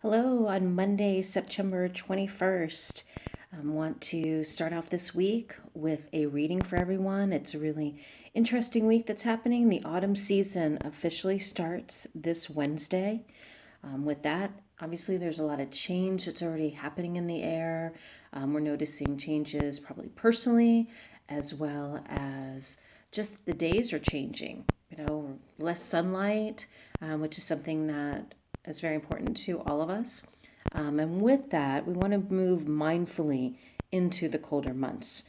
Hello, on Monday, September 21st. I want to start off this week with a reading for everyone. It's a really interesting week that's happening. The autumn season officially starts this Wednesday. With that, obviously, there's a lot of change that's already happening in the air. We're noticing changes probably personally, as well as just the days are changing. Less sunlight, which is something that is very important to all of us. And with that, we want to move mindfully into the colder months.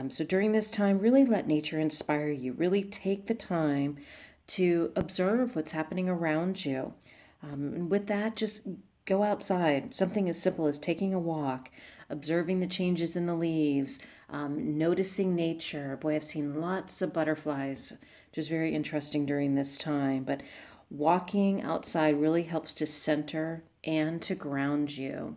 So during this time, really let nature inspire you. Really take the time to observe what's happening around you. And with that, just go outside. Something as simple as taking a walk, observing the changes in the leaves, noticing nature. Boy, I've seen lots of butterflies, which is very interesting during this time. But walking outside really helps to center and to ground you.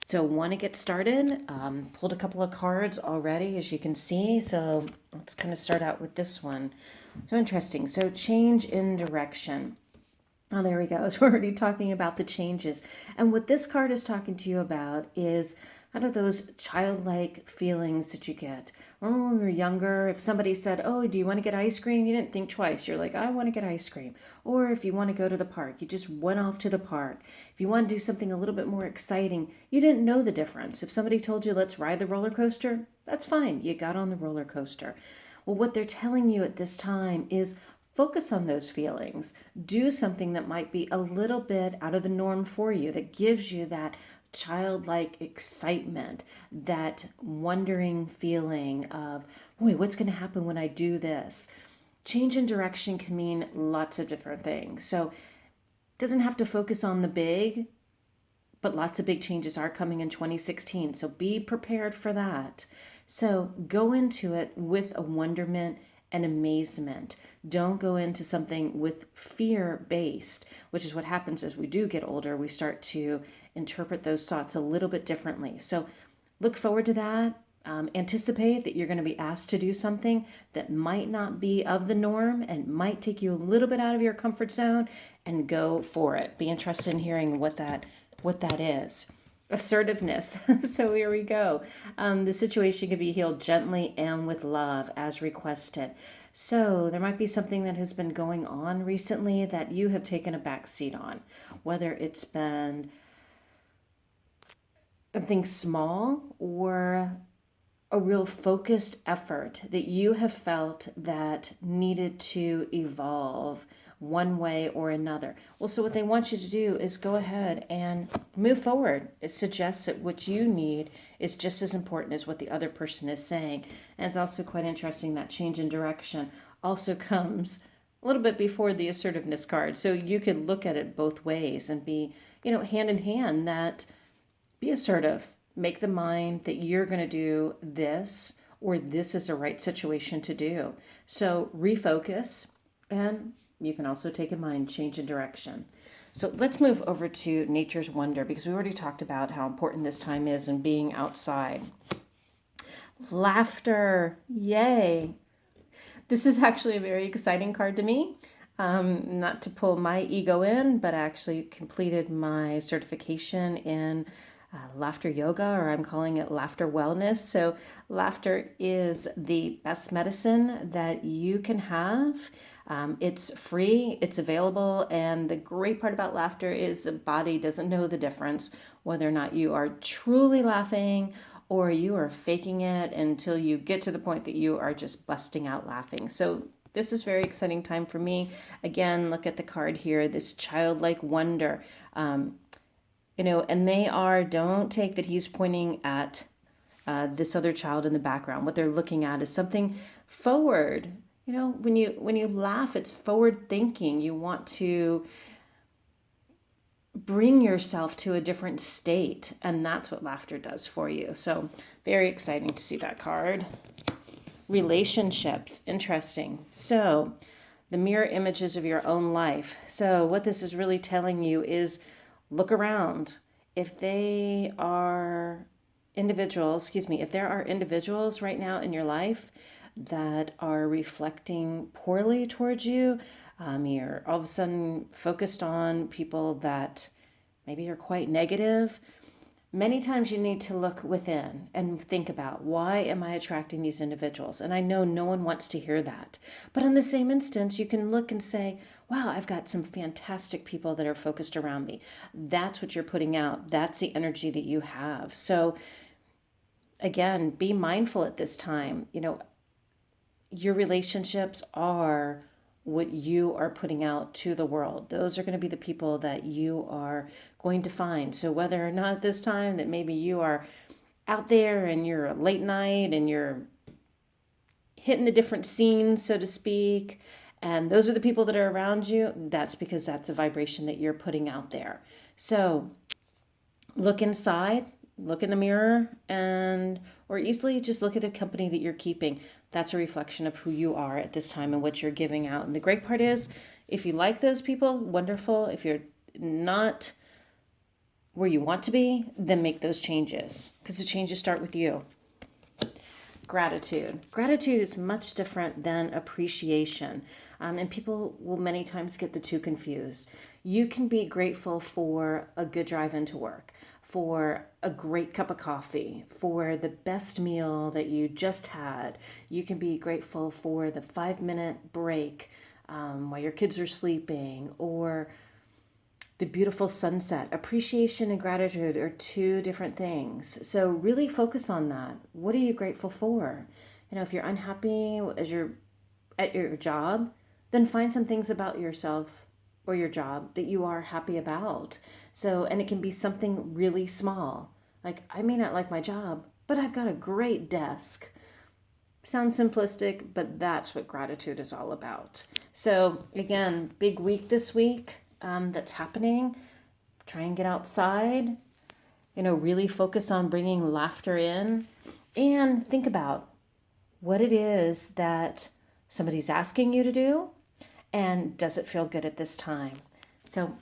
So, want to get started? Pulled a couple of cards already, as you can see. So, let's kind of start out with this one. So, interesting. So, change in direction. Oh, there we go. So we're already talking about the changes. And what this card is talking to you about is kind of those childlike feelings that you get. Remember when we were younger, if somebody said, "Oh, do you want to get ice cream?" You didn't think twice. You're like, "I want to get ice cream." Or if you want to go to the park, you just went off to the park. If you want to do something a little bit more exciting, you didn't know the difference. If somebody told you, "Let's ride the roller coaster," that's fine. You got on the roller coaster. Well, what they're telling you at this time is focus on those feelings. Do something that might be a little bit out of the norm for you, that gives you that childlike excitement, that wondering feeling of, boy, what's going to happen when I do this? Change in direction can mean lots of different things. So it doesn't have to focus on the big, but lots of big changes are coming in 2016. So be prepared for that. So go into it with a wonderment and amazement. Don't go into something with fear based, which is what happens as we do get older. We start to interpret those thoughts a little bit differently. So look forward to that. Anticipate that you're going to be asked to do something that might not be of the norm and might take you a little bit out of your comfort zone, and go for it. Be interested in hearing what that is. Assertiveness. So here we go. The situation can be healed gently and with love as requested. So there might be something that has been going on recently that you have taken a back seat on, whether it's been something small or a real focused effort that you have felt that needed to evolve one way or another. Well, so what they want you to do is go ahead and move forward. It suggests that what you need is just as important as what the other person is saying. And it's also quite interesting that change in direction also comes a little bit before the assertiveness card. So you could look at it both ways and be, hand in hand, that be assertive. Make the mind that you're going to do this, or this is the right situation to do. So refocus, and you can also take in mind change in direction. So let's move over to nature's wonder, because we already talked about how important this time is and being outside. Laughter, yay. This is actually a very exciting card to me. Not to pull my ego in, but I actually completed my certification in laughter yoga, or I'm calling it laughter wellness. So, laughter is the best medicine that you can have. It's free, it's available, and the great part about laughter is the body doesn't know the difference whether or not you are truly laughing or you are faking it until you get to the point that you are just busting out laughing. So, this is very exciting time for me. Again, look at the card here, this childlike wonder. And don't take that he's pointing at this other child in the background. What they're looking at is something forward. When you laugh, it's forward thinking. You want to bring yourself to a different state, and that's what laughter does for you. So very exciting to see that card. Relationships, interesting. So the mirror images of your own life. So what this is really telling you is look around. If they are if there are individuals right now in your life that are reflecting poorly towards you, you're all of a sudden focused on people that maybe you're quite negative, many times you need to look within and think about, why am I attracting these individuals? And I know no one wants to hear that. But in the same instance, you can look and say, wow, I've got some fantastic people that are focused around me. That's what you're putting out. That's the energy that you have. So again, be mindful at this time. Your relationships are what you are putting out to the world. Those are going to be the people that you are going to find. So whether or not this time that maybe you are out there and you're late night and you're hitting the different scenes, so to speak, and those are the people that are around you, that's because that's a vibration that you're putting out there. So look inside, look in the mirror, and or easily just look at the company that you're keeping. That's a reflection of who you are at this time and what you're giving out. And the great part is, if you like those people, wonderful. If you're not where you want to be, then make those changes, because the changes start with you. Gratitude. Gratitude is much different than appreciation. And people will many times get the two confused. You can be grateful for a good drive into work, for a great cup of coffee, for the best meal that you just had. You can be grateful for the 5-minute break while your kids are sleeping, or the beautiful sunset. Appreciation and gratitude are two different things. So really focus on that. What are you grateful for? If you're unhappy as you're at your job, then find some things about yourself or your job that you are happy about. So, and it can be something really small. Like, I may not like my job, but I've got a great desk. Sounds simplistic, but that's what gratitude is all about. So again, big week this week. That's happening. Try and get outside, really focus on bringing laughter in, and think about what it is that somebody's asking you to do, and does it feel good at this time? So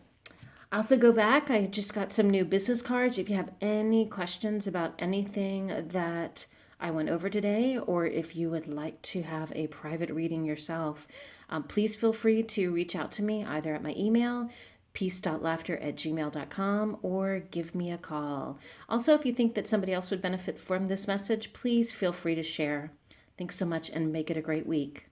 also go back. I just got some new business cards. If you have any questions about anything that I went over today, or if you would like to have a private reading yourself, please feel free to reach out to me either at my email, peace.laughter@gmail.com, or give me a call. Also, if you think that somebody else would benefit from this message, please feel free to share. Thanks so much, and make it a great week.